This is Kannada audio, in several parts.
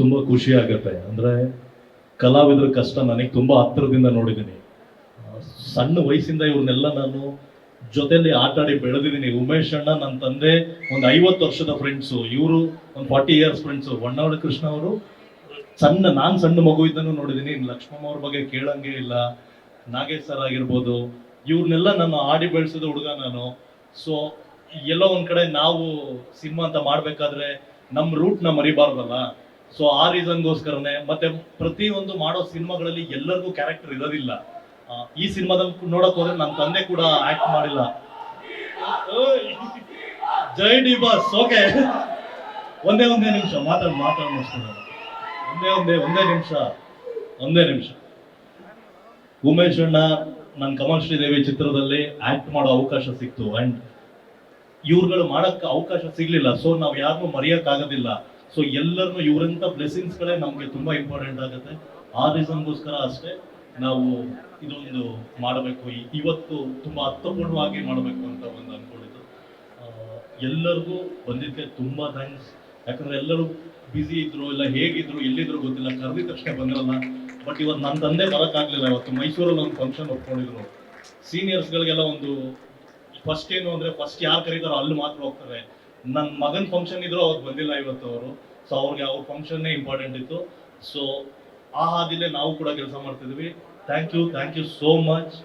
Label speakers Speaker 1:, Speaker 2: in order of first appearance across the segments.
Speaker 1: ತುಂಬ ಖುಷಿ ಆಗುತ್ತೆ. ಅಂದರೆ ಕಲಾವಿದರ ಕಷ್ಟ ನನಗೆ ತುಂಬ ಹತ್ತಿರದಿಂದ ನೋಡಿದ್ದೀನಿ. ಸಣ್ಣ ವಯಸ್ಸಿಂದ ಇವ್ರನ್ನೆಲ್ಲ ನಾನು ಜೊತೆಯಲ್ಲಿ ಆಟ ಆಡಿ ಬೆಳೆದಿದ್ದೀನಿ. ಉಮೇಶ್ ಅಣ್ಣ ನನ್ನ ತಂದೆ ಒಂದು 50 ವರ್ಷದ ಫ್ರೆಂಡ್ಸು, ಇವರು ಒಂದು 40 ಇಯರ್ಸ್ ಫ್ರೆಂಡ್ಸು. ಹೊನ್ನಾವರ ಕೃಷ್ಣ ಅವರು ನಾನು ಸಣ್ಣ ಮಗು ಇದ್ದನ್ನು ನೋಡಿದ್ದೀನಿ. ಲಕ್ಷ್ಮಮ್ಮ ಅವ್ರ ಬಗ್ಗೆ ಕೇಳಂಗೆ ಇಲ್ಲ. ನಾಗೇಶ್ ಸರ್ ಆಗಿರ್ಬೋದು, ಇವ್ರನ್ನೆಲ್ಲ ನಾನು ಆಡಿ ಬೆಳೆಸಿದ ಹುಡುಗ ನಾನು. ಸೊ ಎಲ್ಲೋ ಒಂದ್ ಕಡೆ ನಾವು ಸಿನಿಮಾ ಅಂತ ಮಾಡ್ಬೇಕಾದ್ರೆ ನಮ್ಮ ರೂಟ್ನ ಮರಿಬಾರ್ದಲ್ಲ. ಸೊ ಆ ರೀಸನ್ಗೋಸ್ಕರನೇ. ಮತ್ತೆ ಪ್ರತಿಯೊಂದು ಮಾಡೋ ಸಿನಿಮಾಗಳಲ್ಲಿ ಎಲ್ಲರಿಗೂ ಕ್ಯಾರೆಕ್ಟರ್ ಇರೋದಿಲ್ಲ. ಈ ಸಿನಿಮಾದಲ್ಲಿ ನೋಡಕ್ ಹೋದ್ರೆ ನನ್ನ ತಂದೆ ಕೂಡ ಆಕ್ಟ್ ಮಾಡಿಲ್ಲ. ಜೈ ಡಿ ಬಾಸ್. ಓಕೆ, ಒಂದೇ ನಿಮಿಷ ಮಾತಾಡ್ ಮುಗಿಸ್ಕೊಂಡು ಒಂದೇ ನಿಮಿಷ. ಉಮೇಶ್ ಅಣ್ಣ ನನ್ನ ಕಮಲ್ ಶ್ರೀದೇವಿ ಚಿತ್ರದಲ್ಲಿ ಆಕ್ಟ್ ಮಾಡೋ ಅವಕಾಶ ಸಿಕ್ತು. ಅಂಡ್ ಇವ್ರುಗಳು ಮಾಡಕ್ ಅವಕಾಶ ಸಿಗ್ಲಿಲ್ಲ. ಸೊ ನಾವ್ ಯಾರನ್ನೂ ಮರೆಯಕ್ ಆಗೋದಿಲ್ಲ. ಸೊ ಎಲ್ಲರನ್ನು ಇವರಂತ ಬ್ಲೆಸ್ಸಿಂಗ್ಸ್ ಗಳೇ ನಮ್ಗೆ ತುಂಬಾ ಇಂಪಾರ್ಟೆಂಟ್ ಆಗುತ್ತೆ. ಆ ರೀಸನ್ಗೋಸ್ಕರ ಅಷ್ಟೇ ನಾವು ಇದೊಂದು ಮಾಡಬೇಕು. ಇವತ್ತು ತುಂಬಾ ಅರ್ಥಪೂರ್ಣವಾಗಿ ಮಾಡಬೇಕು ಅಂತ ಒಂದು ಅನ್ಕೊಂಡಿದ್ದು. ಎಲ್ಲರಿಗೂ ಬಂದಿದ್ದಕ್ಕೆ ತುಂಬಾ ಥ್ಯಾಂಕ್ಸ್. ಯಾಕಂದ್ರೆ ಎಲ್ಲರೂ ಬ್ಯುಸಿ ಇದ್ರು, ಇಲ್ಲ ಹೇಗಿದ್ರು, ಎಲ್ಲಿದ್ರು ಗೊತ್ತಿಲ್ಲ. ಕರೆದಿದ ತಕ್ಷಣ ಬಂದಿರಲ್ಲ. ಬಟ್ ಇವತ್ತು ನನ್ನ ತಂದೆ ಬರೋಕ್ಕಾಗಲಿಲ್ಲ. ಇವತ್ತು ಮೈಸೂರಲ್ಲಿ ಒಂದು ಫಂಕ್ಷನ್ ಒಪ್ಕೊಂಡಿದ್ರು. ಸೀನಿಯರ್ಸ್ಗಳಿಗೆಲ್ಲ ಒಂದು ಫಸ್ಟ್ ಏನು ಅಂದ್ರೆ ಫಸ್ಟ್ ಯಾರು ಕರೀತಾರೋ ಅಲ್ಲಿ ಮಾತ್ರ ಹೋಗ್ತಾರೆ. ನನ್ನ ಮಗನ ಫಂಕ್ಷನ್ ಇದ್ರು ಅವ್ರು ಬಂದಿಲ್ಲ ಇವತ್ತು ಅವರು. ಸೊ ಅವ್ರಿಗೆ ಅವ್ರ ಫಂಕ್ಷನ್ನೇ ಇಂಪಾರ್ಟೆಂಟ್ ಇತ್ತು. ಸೊ ಆ ಹಾದಿಲೇ ನಾವು ಕೂಡ ಕೆಲಸ ಮಾಡ್ತಿದ್ವಿ. Thank you so much.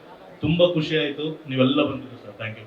Speaker 1: ತುಂಬಾ ಖುಷಿ ಆಯ್ತು ನೀವೆಲ್ಲ ಬಂದಿದ್ದು ಸರ್. Thank you.